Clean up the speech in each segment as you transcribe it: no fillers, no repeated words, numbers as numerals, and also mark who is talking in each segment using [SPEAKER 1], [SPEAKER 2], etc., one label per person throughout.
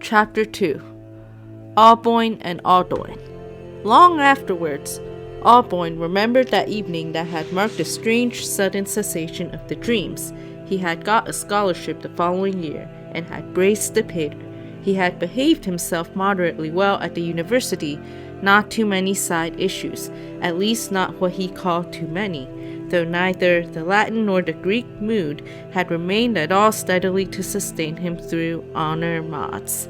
[SPEAKER 1] Chapter 2 Alboin and Alduin. Long afterwards, Alboin remembered that evening that had marked a strange, sudden cessation of the dreams. He had got a scholarship the following year, and had braced the pater. He had behaved himself moderately well at the university, not too many side issues, at least not what he called too many, though neither the Latin nor the Greek mood had remained at all steadily to sustain him through honor mods.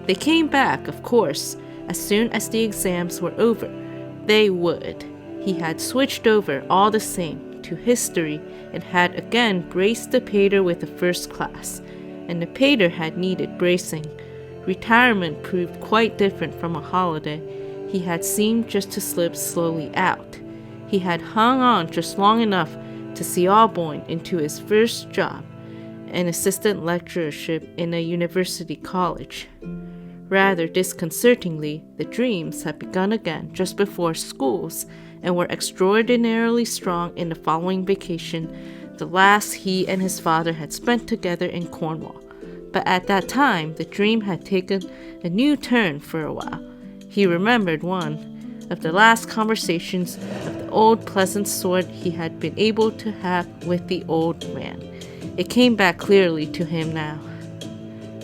[SPEAKER 1] They came back, of course, as soon as the exams were over. They would. He had switched over, all the same, to history, and had again braced the pater with the first class, and the pater had needed bracing. Retirement proved quite different from a holiday. He had seemed just to slip slowly out. He had hung on just long enough to see Alboin into his first job, an assistant lecturership in a university college. Rather disconcertingly, the dreams had begun again just before schools, and were extraordinarily strong in the following vacation, the last he and his father had spent together in Cornwall. But at that time, the dream had taken a new turn for a while. He remembered one of the last conversations of the old pleasant sort he had been able to have with the old man. It came back clearly to him now.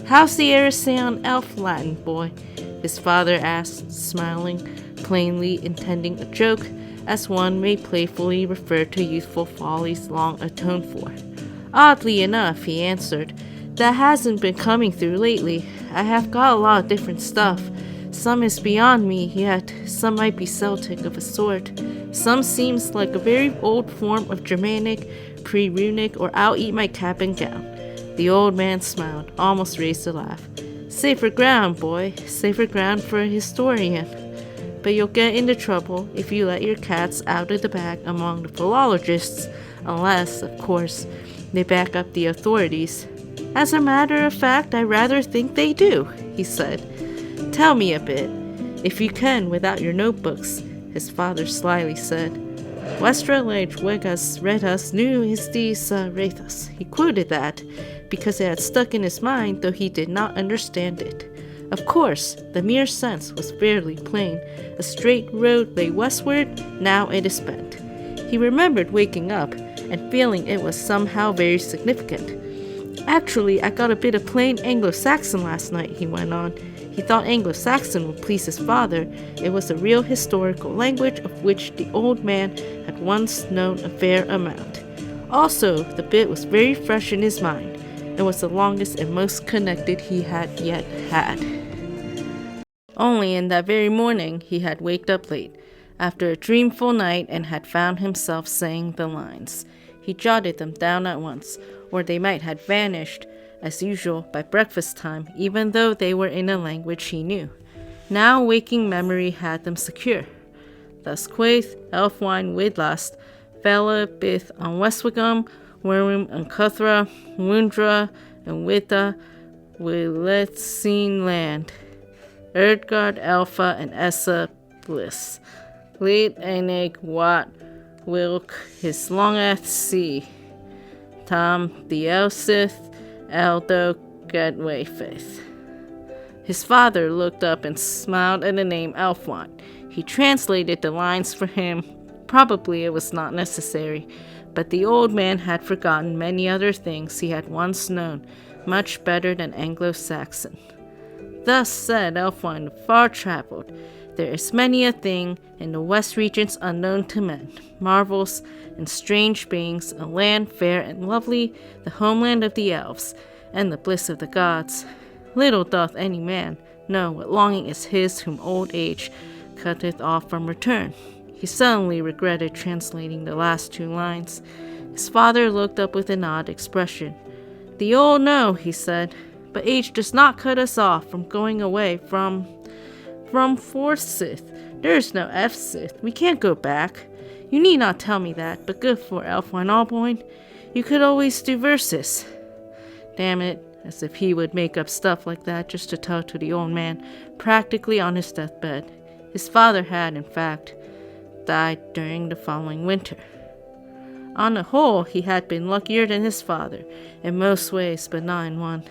[SPEAKER 1] "How's the Erisay on elf Latin, boy?" his father asked, smiling, plainly intending a joke, as one may playfully refer to youthful follies long atoned for. "Oddly enough," he answered, "that hasn't been coming through lately. I have got a lot of different stuff. Some is beyond me, yet some might be Celtic of a sort. Some seems like a very old form of Germanic, pre-runic, or I'll eat my cap and gown." The old man smiled, almost raised a laugh. "Safer ground, boy, safer ground for a historian. But you'll get into trouble if you let your cats out of the bag among the philologists, unless, of course, they back up the authorities." "As a matter of fact, I rather think they do," he said. "Tell me a bit, if you can, without your notebooks," his father slyly said. "Vestra leg vegas retas nu istis rethas." He quoted that because it had stuck in his mind, though he did not understand it. Of course, the mere sense was fairly plain. A straight road lay westward, now it is bent. He remembered waking up and feeling it was somehow very significant. "Actually, I got a bit of plain Anglo-Saxon last night," he went on. He thought Anglo-Saxon would please his father. It was a real historical language of which the old man had once known a fair amount. Also, the bit was very fresh in his mind, and was the longest and most connected he had yet had. Only in that very morning he had waked up late, after a dreamful night, and had found himself saying the lines. He jotted them down at once, or they might have vanished, as usual, by breakfast time, even though they were in a language he knew. Now waking memory had them secure. Thus quaith, Elfwine Widlast, Fella Bith on Westwickham, Worm and Cuthra, Wundra and Witta, Willetseen land, Erdgard Alpha and Essa Bliss, Lead Enig Wat Wilk his longeth sea, Tom the Elsith, Aldo Gateway Faith. His father looked up and smiled at the name Elfwine. He translated the lines for him. Probably it was not necessary, but the old man had forgotten many other things he had once known much better than Anglo-Saxon. Thus said Elfwine, far travelled, there is many a thing in the west regions unknown to men, marvels and strange beings, a land fair and lovely, the homeland of the elves, and the bliss of the gods. Little doth any man know what longing is his whom old age cutteth off from return. He suddenly regretted translating the last two lines. His father looked up with an odd expression. "The old know," he said, "but age does not cut us off from going away from Forsyth. There is no F-Sith. We can't go back. You need not tell me that, but good for Elfwine Alboin. You could always do verses." Damn it, as if he would make up stuff like that just to tell to the old man, practically on his deathbed. His father had, in fact, died during the following winter. On the whole, he had been luckier than his father, in most ways, but not in one.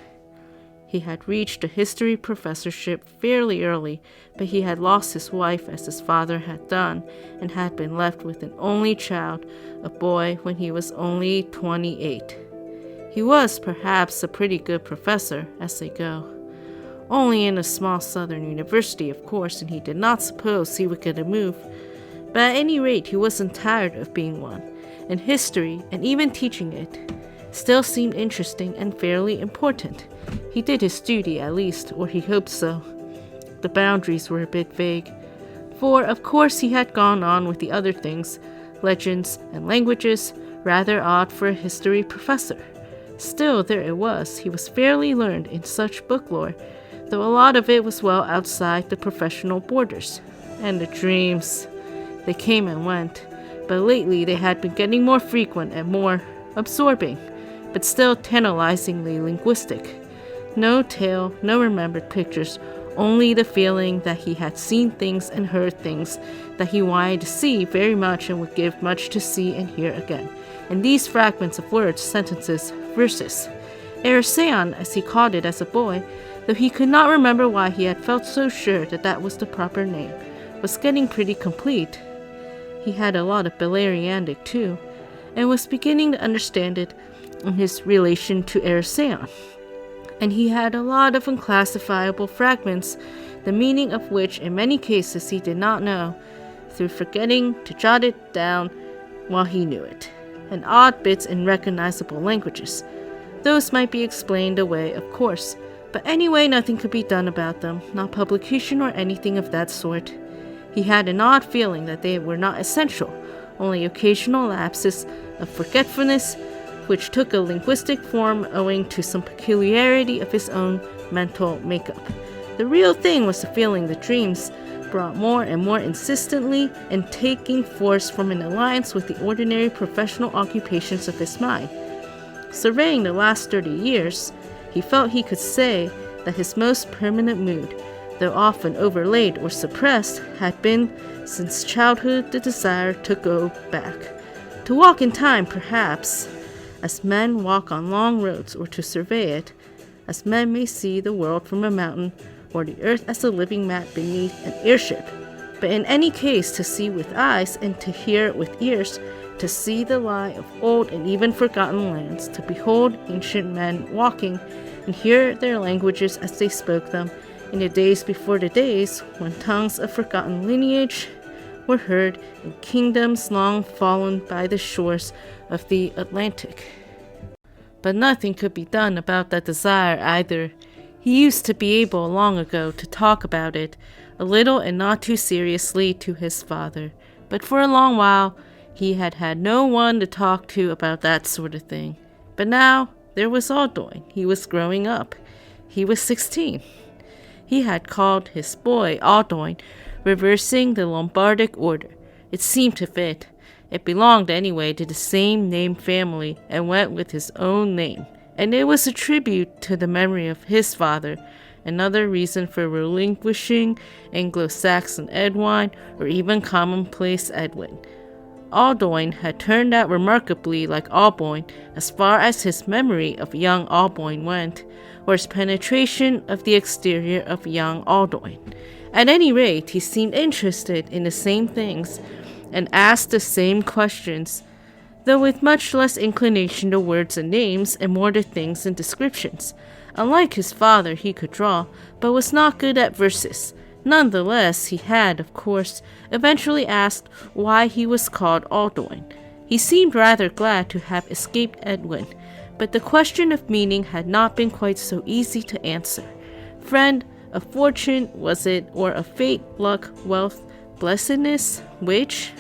[SPEAKER 1] He had reached a history professorship fairly early, but he had lost his wife as his father had done, and had been left with an only child, a boy, when he was only 28. He was perhaps a pretty good professor, as they go. Only in a small southern university, of course, and he did not suppose he would get a move. But at any rate, he wasn't tired of being one, and history, and even teaching it, still seemed interesting and fairly important. He did his duty, at least, or he hoped so. The boundaries were a bit vague, for of course he had gone on with the other things, legends and languages, rather odd for a history professor. Still, there it was. He was fairly learned in such book lore, though a lot of it was well outside the professional borders. And the dreams, they came and went, but lately they had been getting more frequent and more absorbing, but still tantalizingly linguistic. No tale, no remembered pictures, only the feeling that he had seen things and heard things that he wanted to see very much and would give much to see and hear again. And these fragments of words, sentences, verses. Eraseon, as he called it as a boy, though he could not remember why he had felt so sure that that was the proper name, was getting pretty complete. He had a lot of Beleriandic too, and was beginning to understand it in his relation to Eraseon. And he had a lot of unclassifiable fragments, the meaning of which in many cases he did not know, through forgetting to jot it down while he knew it, and odd bits in recognizable languages. Those might be explained away, of course, but anyway nothing could be done about them, not publication or anything of that sort. He had an odd feeling that they were not essential, only occasional lapses of forgetfulness, which took a linguistic form owing to some peculiarity of his own mental makeup. The real thing was the feeling the dreams brought more and more insistently and taking force from an alliance with the ordinary professional occupations of his mind. Surveying the last 30 years, he felt he could say that his most permanent mood, though often overlaid or suppressed, had been, since childhood, the desire to go back. To walk in time, perhaps, as men walk on long roads, or to survey it, as men may see the world from a mountain, or the earth as a living mat beneath an airship. But in any case, to see with eyes and to hear with ears, to see the lie of old and even forgotten lands, to behold ancient men walking, and hear their languages as they spoke them, in the days before the days when tongues of forgotten lineage were heard in kingdoms long fallen by the shores of the Atlantic. But nothing could be done about that desire either. He used to be able long ago to talk about it, a little and not too seriously, to his father, but for a long while he had had no one to talk to about that sort of thing. But now there was Alduin. He was growing up. He was 16. He had called his boy Alduin, reversing the Lombardic order. It seemed to fit. It belonged anyway to the same name family and went with his own name. And it was a tribute to the memory of his father, another reason for relinquishing Anglo-Saxon Edwine or even commonplace Edwin. Alduin had turned out remarkably like Alboin as far as his memory of young Alboin went, or his penetration of the exterior of young Alduin. At any rate, he seemed interested in the same things and asked the same questions, though with much less inclination to words and names and more to things and descriptions. Unlike his father, he could draw, but was not good at verses. Nonetheless, he had, of course, eventually asked why he was called Alduin. He seemed rather glad to have escaped Edwin, but the question of meaning had not been quite so easy to answer. Friend, of fortune, was it, or of fate, luck, wealth, blessedness, which?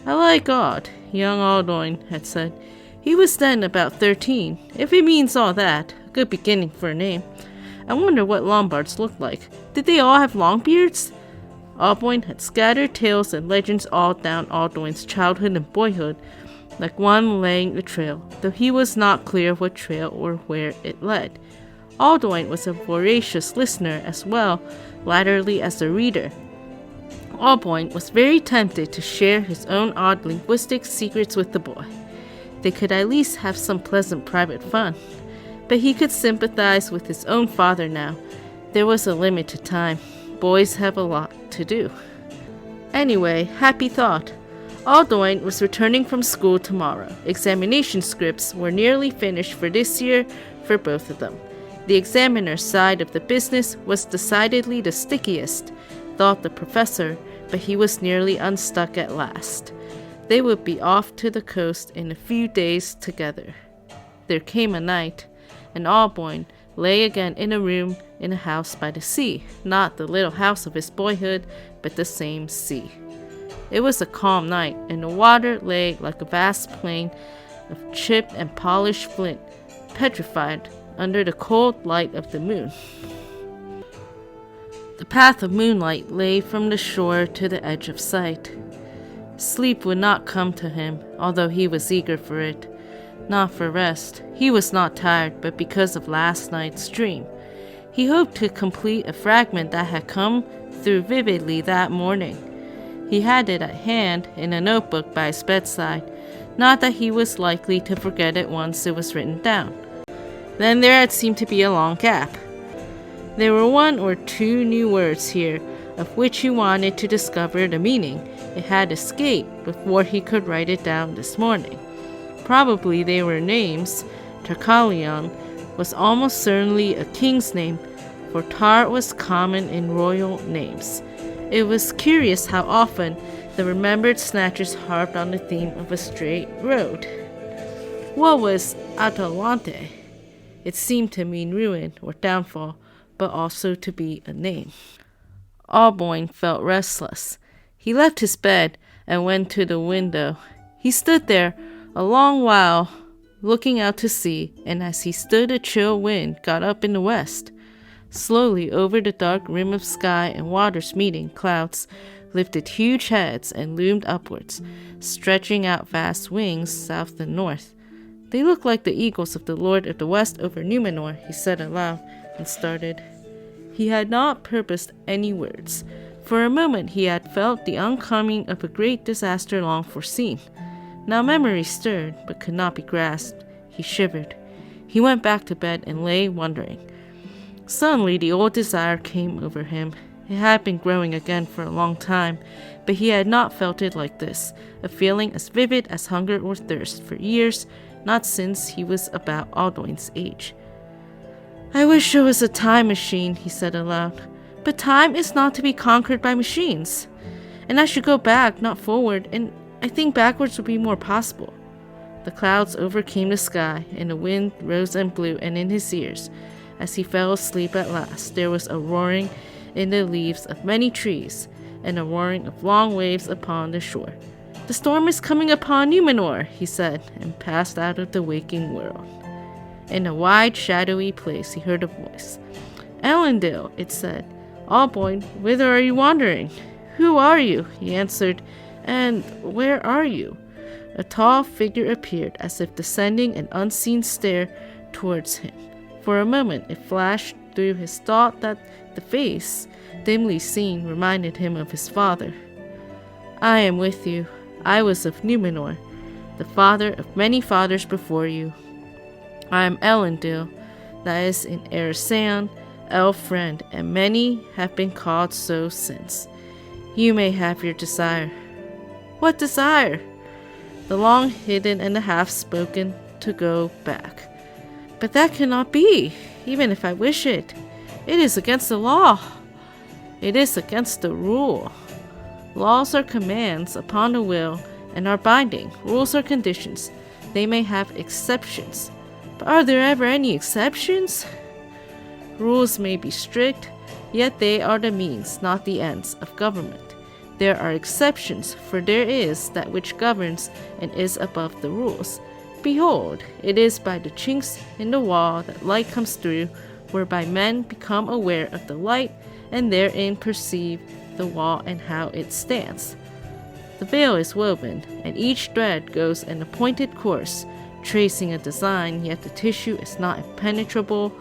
[SPEAKER 1] I like God, young Alduin had said. He was then about 13, if it means all that, a good beginning for a name. I wonder what Lombards looked like. Did they all have long beards? Alboin had scattered tales and legends all down Alduin's childhood and boyhood, like one laying a trail, though he was not clear what trail or where it led. Alduin was a voracious listener as well, latterly as a reader. Alboin was very tempted to share his own odd linguistic secrets with the boy. They could at least have some pleasant private fun. but he could sympathize with his own father now. There was a limit to time. Boys have a lot to do. Anyway, happy thought. Alduin was returning from school tomorrow. Examination scripts were nearly finished for this year for both of them. The examiner's side of the business was decidedly the stickiest, thought the professor, but he was nearly unstuck at last. They would be off to the coast in a few days together. There came a night, and Alduin lay again in a room in a house by the sea, not the little house of his boyhood, but the same sea. It was a calm night, and the water lay like a vast plain of chipped and polished flint, petrified under the cold light of the moon. The path of moonlight lay from the shore to the edge of sight. Sleep would not come to him, although he was eager for it. Not for rest. He was not tired, but because of last night's dream. He hoped to complete a fragment that had come through vividly that morning. He had it at hand in a notebook by his bedside, not that he was likely to forget it once it was written down. Then there had seemed to be a long gap. There were 1 or 2 new words here, of which he wanted to discover the meaning. It had escaped before he could write it down this morning. Probably they were names. Tarkalion was almost certainly a king's name, for Tar was common in royal names. It was curious how often the remembered snatchers harped on the theme of a straight road. What was Atalante? It seemed to mean ruin or downfall, but also to be a name. Alduin felt restless. He left his bed and went to the window. He stood there a long while, looking out to sea, and as he stood a chill wind got up in the west. Slowly over the dark rim of sky and waters meeting, clouds lifted huge heads and loomed upwards, stretching out vast wings south and north. They looked like the eagles of the Lord of the West over Numenor, he said aloud, and started. He had not purposed any words. For a moment he had felt the oncoming of a great disaster long foreseen. Now memory stirred, but could not be grasped. He shivered. He went back to bed and lay wondering. Suddenly the old desire came over him. It had been growing again for a long time, but he had not felt it like this, a feeling as vivid as hunger or thirst for years, not since he was about Alduin's age. I wish there was a time machine, he said aloud. But time is not to be conquered by machines. And I should go back, not forward, and I think backwards would be more possible. The clouds overcame the sky, and the wind rose and blew, and in his ears, as he fell asleep at last, there was a roaring in the leaves of many trees, and a roaring of long waves upon the shore. The storm is coming upon Numenor, he said, and passed out of the waking world. In a wide, shadowy place he heard a voice. Elendil, it said. Alduin, whither are you wandering? Who are you? He answered. And where are you? A tall figure appeared, as if descending an unseen stair towards him. For a moment it flashed through his thought that the face, dimly seen, reminded him of his father. I am with you. I was of Numenor, the father of many fathers before you. I am Elendil, that is in Erasan, elf friend, and many have been called so since. You may have your desire. What desire? The long hidden and the half spoken to go back. But that cannot be, even if I wish it. It is against the law. It is against the rule. Laws are commands upon the will and are binding. Rules are conditions. They may have exceptions. But are there ever any exceptions? Rules may be strict, yet they are the means, not the ends, of government. There are exceptions, for there is that which governs and is above the rules. Behold, it is by the chinks in the wall that light comes through, whereby men become aware of the light, and therein perceive the wall and how it stands. The veil is woven, and each thread goes an appointed course, tracing a design, yet the tissue is not impenetrable,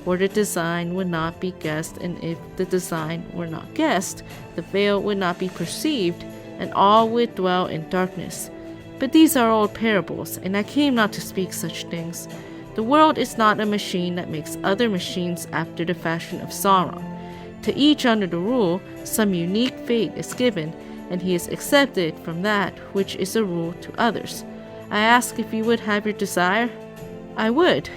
[SPEAKER 1] or the design would not be guessed, and if the design were not guessed, the veil would not be perceived, and all would dwell in darkness. But these are old parables, and I came not to speak such things. The world is not a machine that makes other machines after the fashion of Sauron. To each under the rule, some unique fate is given, and he is accepted from that which is a rule to others. I ask if you would have your desire? I would.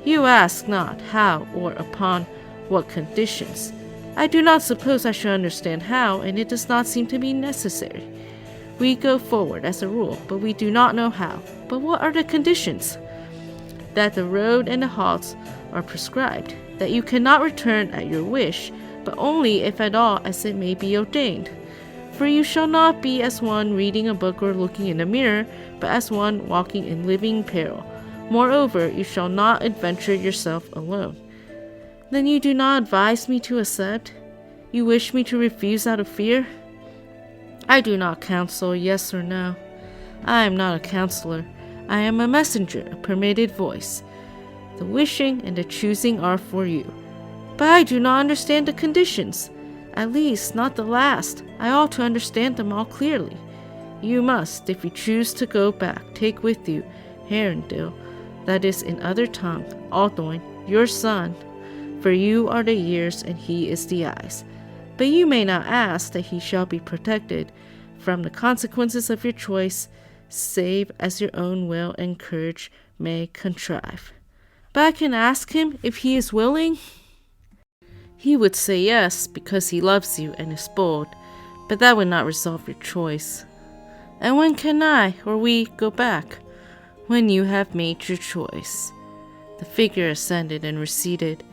[SPEAKER 1] You ask not how or upon what conditions. I do not suppose I should understand how, and it does not seem to be necessary. We go forward as a rule, but we do not know how. But what are the conditions? That the road and the halts are prescribed, that you cannot return at your wish, but only if at all as it may be ordained. For you shall not be as one reading a book or looking in a mirror, but as one walking in living peril. Moreover, you shall not adventure yourself alone. Then you do not advise me to accept? You wish me to refuse out of fear? I do not counsel yes or no. I am not a counselor. I am a messenger, a permitted voice. The wishing and the choosing are for you. But I do not understand the conditions. At least, not the last. I ought to understand them all clearly. You must, if you choose to go back, take with you Herendil, that is in other tongue, Aldoin, your son, for you are the ears and he is the eyes. But you may not ask that he shall be protected from the consequences of your choice, save as your own will and courage may contrive. But I can ask him if he is willing. He would say yes, because he loves you and is bold, but that would not resolve your choice. And when can I, or we, go back? When you have made your choice. The figure ascended and receded.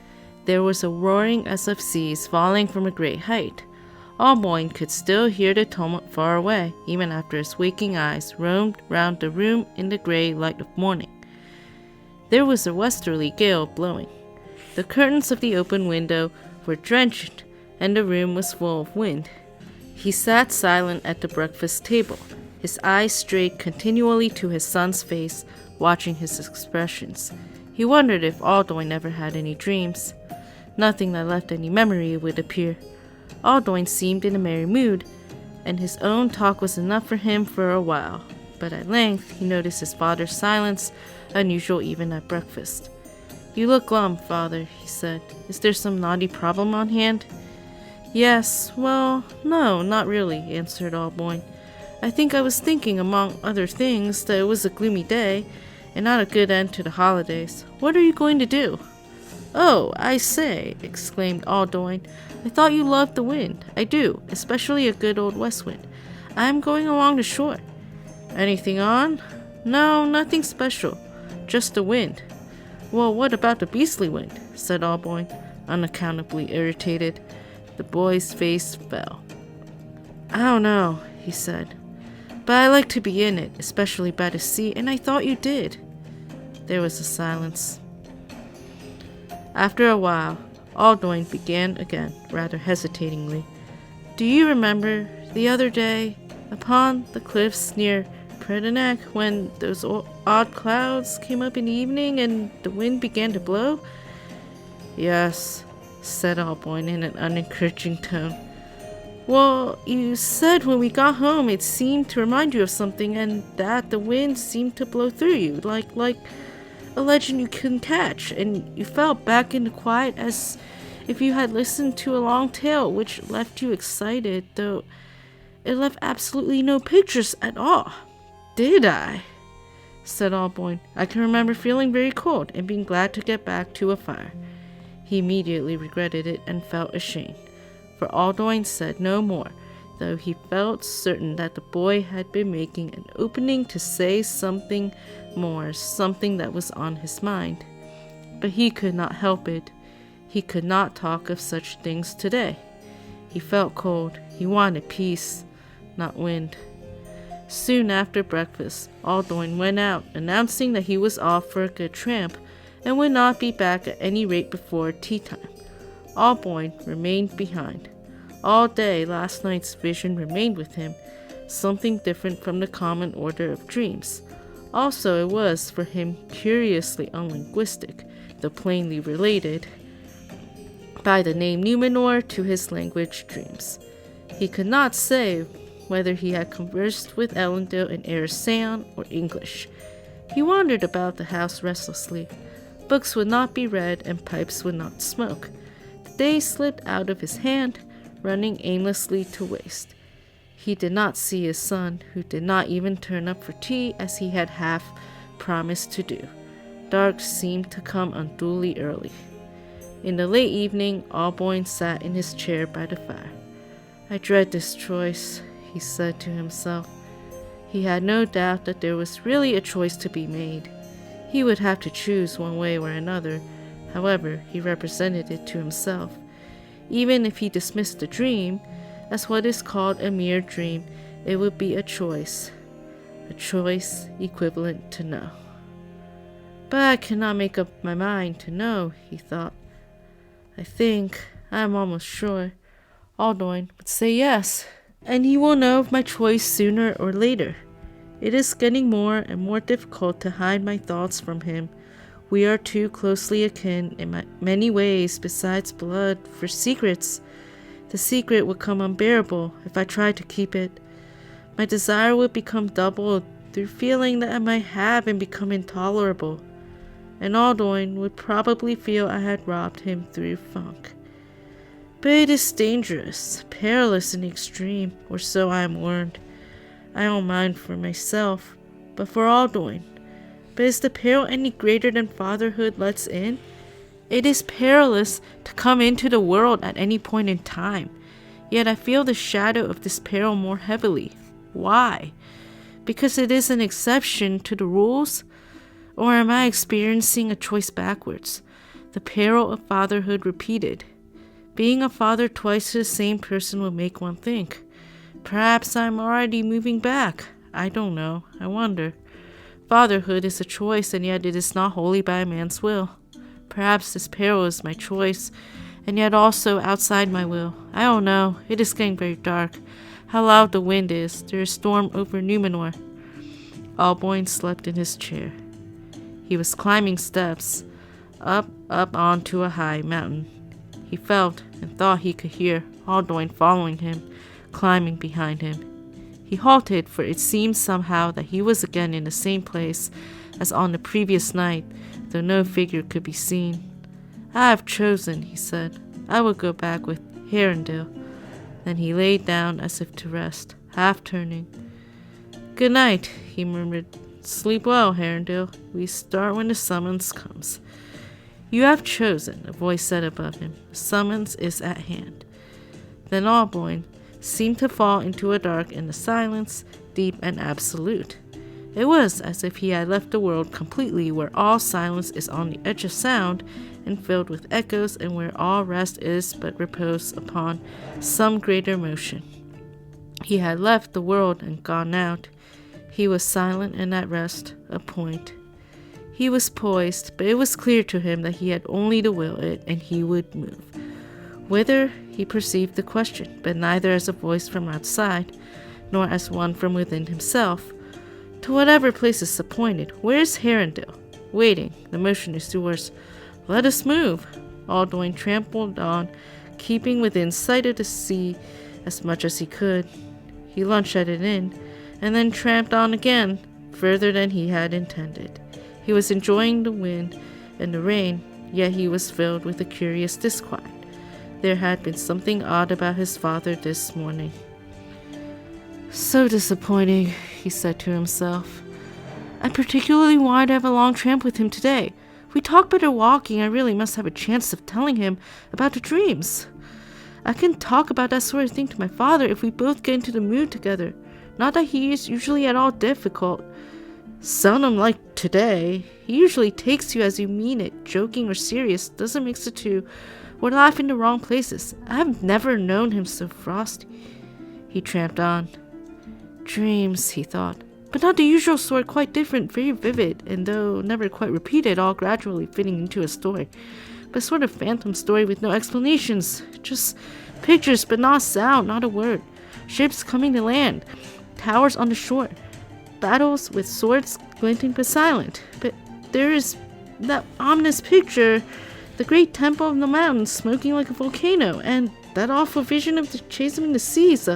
[SPEAKER 1] There was a roaring as of seas falling from a great height. Alboin could still hear the tumult far away, even after his waking eyes roamed round the room in the grey light of morning. There was a westerly gale blowing. The curtains of the open window were drenched, and the room was full of wind. He sat silent at the breakfast table, his eyes straight continually to his son's face, watching his expressions. He wondered if Aldoin never had any dreams. Nothing that left any memory would appear. Aldoin seemed in a merry mood, and his own talk was enough for him for a while. But at length he noticed his father's silence, unusual even at breakfast. You look glum, father, he said. Is there some naughty problem on hand? Yes, well, no, not really, answered Alboin. I think I was thinking, among other things, that it was a gloomy day, and not a good end to the holidays. What are you going to do? Oh, I say, exclaimed Aldoin. I thought you loved the wind. I do, especially a good old west wind. I am going along the shore. Anything on? No, nothing special. Just the wind. Well, what about the beastly wind? Said Alboin, unaccountably irritated. The boy's face fell. I don't know, he said. But I like to be in it, especially by the sea, and I thought you did. There was a silence. After a while, Aldoin began again, rather hesitatingly. Do you remember the other day, upon the cliffs near Predenac, when those odd clouds came up in the evening and the wind began to blow? Yes, said Alboin in an unencouraging tone. Well, you said when we got home it seemed to remind you of something, and that the wind seemed to blow through you, like a legend you couldn't catch, and you fell back into quiet as if you had listened to a long tale which left you excited, though it left absolutely no pictures at all. Did I? Said Alboin. I can remember feeling very cold and being glad to get back to a fire. He immediately regretted it and felt ashamed, for Aldoin said no more, though he felt certain that the boy had been making an opening to say something more, something that was on his mind. But he could not help it. He could not talk of such things today. He felt cold. He wanted peace, not wind. Soon after breakfast, Aldoin went out, announcing that he was off for a good tramp, and would not be back at any rate before tea time. Alboin remained behind. All day last night's vision remained with him, something different from the common order of dreams. Also it was, for him, curiously unlinguistic, though plainly related by the name Numenor to his language dreams. He could not say whether he had conversed with Elendil in Erasean or English. He wandered about the house restlessly. Books would not be read and pipes would not smoke. The days slipped out of his hand, running aimlessly to waste. He did not see his son, who did not even turn up for tea as he had half promised to do. Dark seemed to come unduly early. In the late evening, Alboin sat in his chair by the fire. "I dread this choice," he said to himself. He had no doubt that there was really a choice to be made. He would have to choose one way or another. However, he represented it to himself. Even if he dismissed the dream as what is called a mere dream, it would be a choice equivalent to no. "But I cannot make up my mind to no," he thought. I am almost sure, Alduin would say yes, and he will know of my choice sooner or later. It is getting more and more difficult to hide my thoughts from him. We are too closely akin in many ways besides blood for secrets. The secret would come unbearable if I tried to keep it. My desire would become doubled through feeling that I might have and become intolerable. And Alduin would probably feel I had robbed him through funk. But it is dangerous, perilous in the extreme, or so I am warned. I don't mind for myself, but for Alduin. But is the peril any greater than fatherhood lets in? It is perilous to come into the world at any point in time, yet I feel the shadow of this peril more heavily. Why? Because it is an exception to the rules? Or am I experiencing a choice backwards? The peril of fatherhood repeated. Being a father twice to the same person will make one think. Perhaps I'm already moving back. I don't know. I wonder. Fatherhood is a choice, and yet it is not wholly by a man's will. Perhaps this peril is my choice, and yet also outside my will. I don't know. It is getting very dark. How loud the wind is. There is a storm over Numenor. Alboin slept in his chair. He was climbing steps, up onto a high mountain. He felt and thought he could hear Alduin following him, climbing behind him. He halted, for it seemed somehow that he was again in the same place as on the previous night, though no figure could be seen. "I have chosen," he said. "I will go back with Herondale." Then he lay down as if to rest, half turning. "Good night," he murmured. "Sleep well, Herondale. We start when the summons comes." "You have chosen," a voice said above him. "The summons is at hand." Then Alboin seemed to fall into a dark and a silence, deep and absolute. It was as if he had left the world completely, where all silence is on the edge of sound and filled with echoes, and where all rest is but repose upon some greater motion. He had left the world and gone out. He was silent and at rest, a point. He was poised, but it was clear to him that he had only to will it, and he would move. Whither, he perceived the question, but neither as a voice from outside, nor as one from within himself. To whatever place is appointed. Where is Herondale? Waiting. The motion is towards. "Let us move." Alduin trampled on, keeping within sight of the sea as much as he could. He lunched at an inn, and then tramped on again, further than he had intended. He was enjoying the wind and the rain, yet he was filled with a curious disquiet. There had been something odd about his father this morning. "So disappointing," he said to himself. "I particularly wanted to have a long tramp with him today. If we talk better walking, I really must have a chance of telling him about the dreams. I can talk about that sort of thing to my father if we both get into the mood together. Not that he is usually at all difficult. Seldom like today. He usually takes you as you mean it, joking or serious, doesn't mix the two, or laugh in the wrong places. I have never known him so frosty." He tramped on. Dreams, he thought, but not the usual sort, quite different, very vivid, and though never quite repeated, all gradually fitting into a story. But a sort of phantom story with no explanations, just pictures but not sound, not a word. Ships coming to land, towers on the shore, battles with swords glinting but silent. But there is that ominous picture, the great temple of the mountains smoking like a volcano, and that awful vision of the chasing the seas,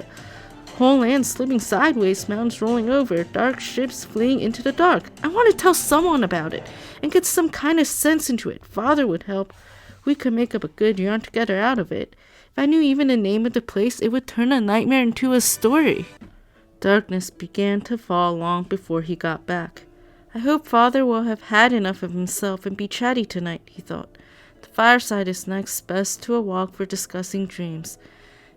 [SPEAKER 1] Whole land slipping sideways, mountains rolling over, dark ships fleeing into the dark. I want to tell someone about it and get some kind of sense into it. Father would help. We could make up a good yarn together out of it. If I knew even the name of the place, it would turn a nightmare into a story. Darkness began to fall long before he got back. I hope Father will have had enough of himself and be chatty tonight, he thought. The fireside is next best to a walk for discussing dreams.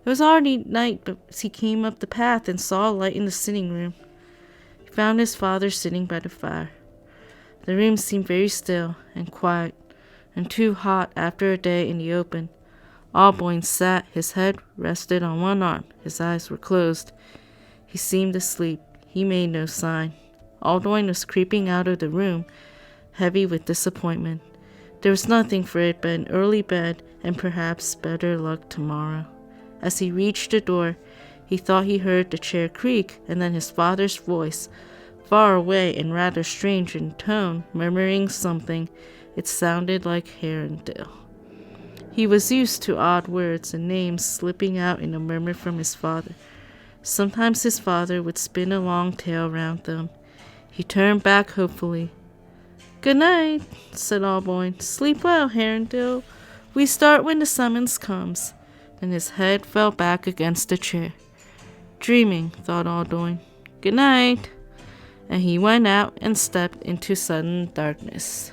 [SPEAKER 1] It was already night, but he came up the path and saw a light in the sitting room. He found his father sitting by the fire. The room seemed very still and quiet, and too hot after a day in the open. Alboin sat, his head rested on one arm. His eyes were closed. He seemed asleep. He made no sign. Alboin was creeping out of the room, heavy with disappointment. There was nothing for it but an early bed and perhaps better luck tomorrow. As he reached the door, he thought he heard the chair creak, and then his father's voice, far away and rather strange in tone, murmuring something. It sounded like Herondale. He was used to odd words and names slipping out in a murmur from his father. Sometimes his father would spin a long tale round them. He turned back hopefully. "Good night," said Alboin. "Sleep well, Herondale. We start when the summons comes." And his head fell back against the chair. Dreaming, thought Alboin. "Good night." And he went out and stepped into sudden darkness.